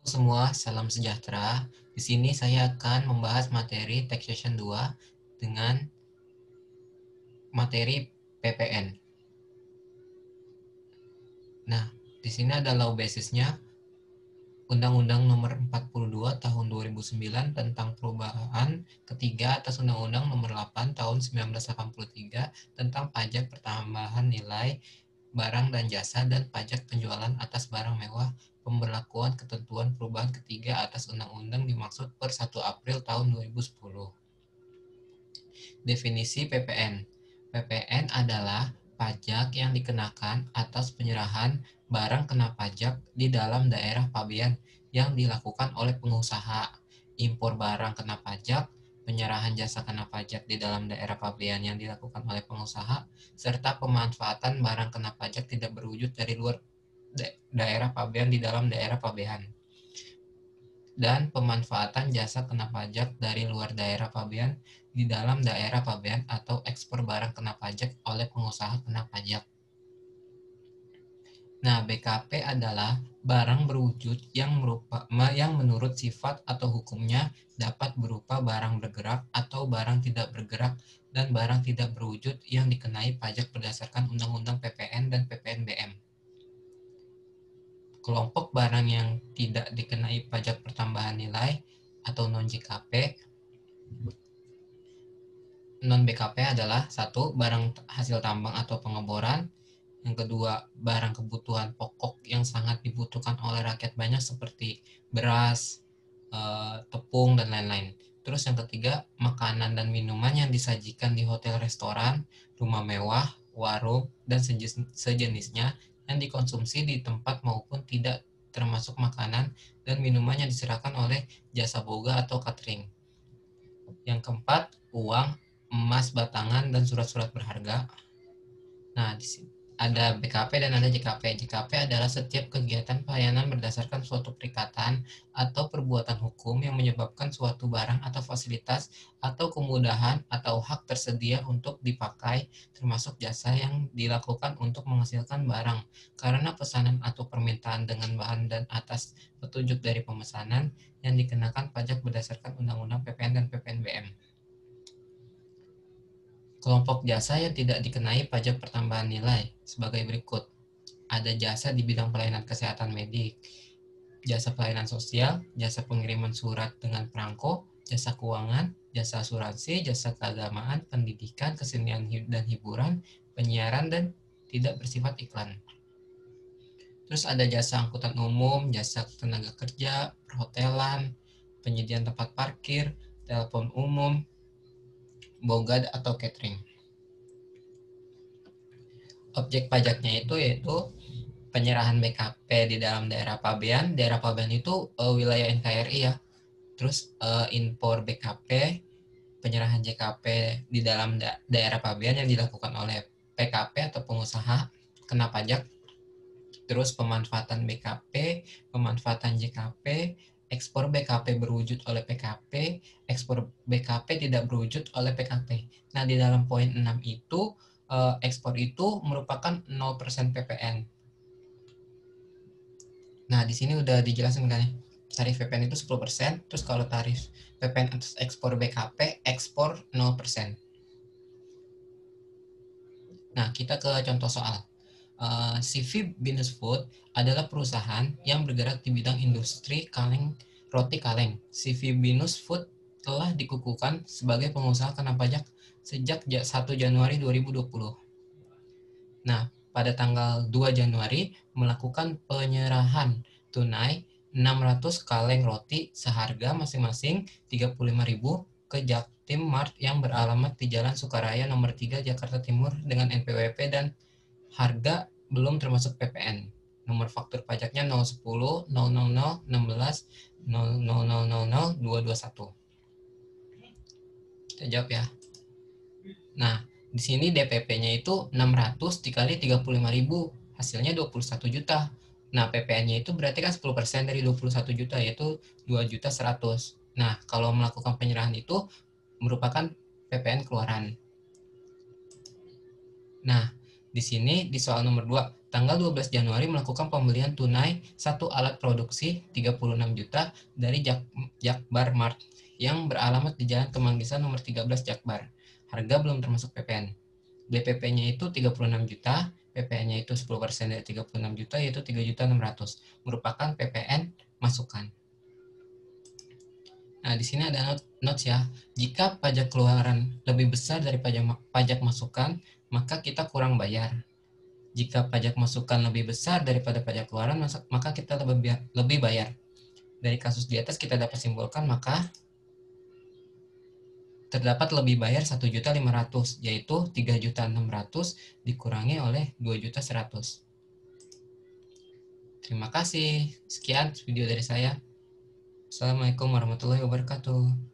Semua, salam sejahtera. Di sini saya akan membahas materi Taxation 2 dengan materi PPN. Nah, di sini ada law basisnya Undang-Undang Nomor 42 Tahun 2009 tentang perubahan ketiga atas Undang-Undang Nomor 8 Tahun 1983 tentang pajak pertambahan nilai barang dan jasa dan pajak penjualan atas barang mewah. Pemberlakuan ketentuan perubahan ketiga atas undang-undang dimaksud per 1 April tahun 2010. Definisi PPN. PPN adalah pajak yang dikenakan atas penyerahan barang kena pajak di dalam daerah pabean yang dilakukan oleh pengusaha, impor barang kena pajak, penyerahan jasa kena pajak di dalam daerah pabean yang dilakukan oleh pengusaha, serta pemanfaatan barang kena pajak tidak berwujud dari luar daerah pabean di dalam daerah pabean, dan pemanfaatan jasa kena pajak dari luar daerah pabean di dalam daerah pabean atau ekspor barang kena pajak oleh pengusaha kena pajak. Nah, BKP adalah barang berwujud yang menurut sifat atau hukumnya dapat berupa barang bergerak atau barang tidak bergerak dan barang tidak berwujud yang dikenai pajak berdasarkan Undang-Undang PPN dan PPNBM. Kelompok barang yang tidak dikenai pajak pertambahan nilai atau non-JKP. Non-BKP adalah satu, barang hasil tambang atau pengeboran. Yang kedua, barang kebutuhan pokok yang sangat dibutuhkan oleh rakyat banyak seperti beras, tepung, dan lain-lain. Terus yang ketiga, makanan dan minuman yang disajikan di hotel restoran, rumah mewah, warung, dan sejenisnya yang dikonsumsi di tempat maupun tidak termasuk makanan dan minuman yang diserahkan oleh jasa boga atau catering. Yang keempat, uang, emas batangan, dan surat-surat berharga. Nah, di sini ada BKP dan ada JKP. JKP adalah setiap kegiatan pelayanan berdasarkan suatu perikatan atau perbuatan hukum yang menyebabkan suatu barang atau fasilitas atau kemudahan atau hak tersedia untuk dipakai, termasuk jasa yang dilakukan untuk menghasilkan barang karena pesanan atau permintaan dengan bahan dan atas petunjuk dari pemesanan yang dikenakan pajak berdasarkan Undang-Undang PPN dan PPNBM. Kelompok jasa yang tidak dikenai pajak pertambahan nilai sebagai berikut. Ada jasa di bidang pelayanan kesehatan medik, jasa pelayanan sosial, jasa pengiriman surat dengan perangko, jasa keuangan, jasa asuransi, jasa keagamaan, pendidikan, kesenian dan hiburan, penyiaran, dan tidak bersifat iklan. Terus ada jasa angkutan umum, jasa tenaga kerja, perhotelan, penyediaan tempat parkir, telepon umum, boga atau catering. Objek pajaknya itu yaitu penyerahan BKP di dalam daerah pabean. Daerah pabean itu wilayah NKRI ya. Terus impor BKP, penyerahan JKP di dalam daerah pabean yang dilakukan oleh PKP atau pengusaha kena pajak. Terus pemanfaatan BKP, pemanfaatan JKP, ekspor BKP berwujud oleh PKP, ekspor BKP tidak berwujud oleh PKP. Nah, di dalam poin 6 itu ekspor itu merupakan 0% PPN. Nah, di sini udah dijelasin kan ya. Tarif PPN itu 10%, terus kalau tarif PPN atas ekspor BKP, ekspor 0%. Nah, kita ke contoh soal. CV Binus Food adalah perusahaan yang bergerak di bidang industri kaleng roti kaleng. CV Binus Food telah dikukuhkan sebagai pengusaha kena pajak sejak 1 Januari 2020. Nah, pada tanggal 2 Januari melakukan penyerahan tunai 600 kaleng roti seharga masing-masing 35.000 ke Jaktim Mart yang beralamat di Jalan Sukaraya nomor 3 Jakarta Timur dengan NPWP dan harga belum termasuk PPN. Nomor faktur pajaknya 010 000 16 000 221. Kita jawab ya. Nah, di sini DPP-nya itu 600 dikali 35.000, hasilnya 21 juta. Nah, PPN-nya itu berarti kan 10% dari 21 juta, yaitu 2 juta 100. Nah, kalau melakukan penyerahan itu merupakan PPN keluaran. Nah, Di sini di soal nomor 2, tanggal 12 Januari melakukan pembelian tunai satu alat produksi 36 juta dari Jakbar Mart yang beralamat di Jalan Kemanggisan nomor 13 Jakbar. Harga belum termasuk PPN. DPP-nya itu 36 juta, PPN-nya itu 10% dari 36 juta yaitu 3.600.000, merupakan PPN masukan. Nah, di sini ada notes ya. Jika pajak keluaran lebih besar dari pajak masukan, maka kita kurang bayar. Jika pajak masukan lebih besar daripada pajak keluaran, maka kita lebih bayar. Dari kasus di atas kita dapat simpulkan maka terdapat lebih bayar 1.500.000, yaitu 3.600.000 dikurangi oleh 2.100.000. Terima kasih. Sekian video dari saya. Assalamualaikum warahmatullahi wabarakatuh.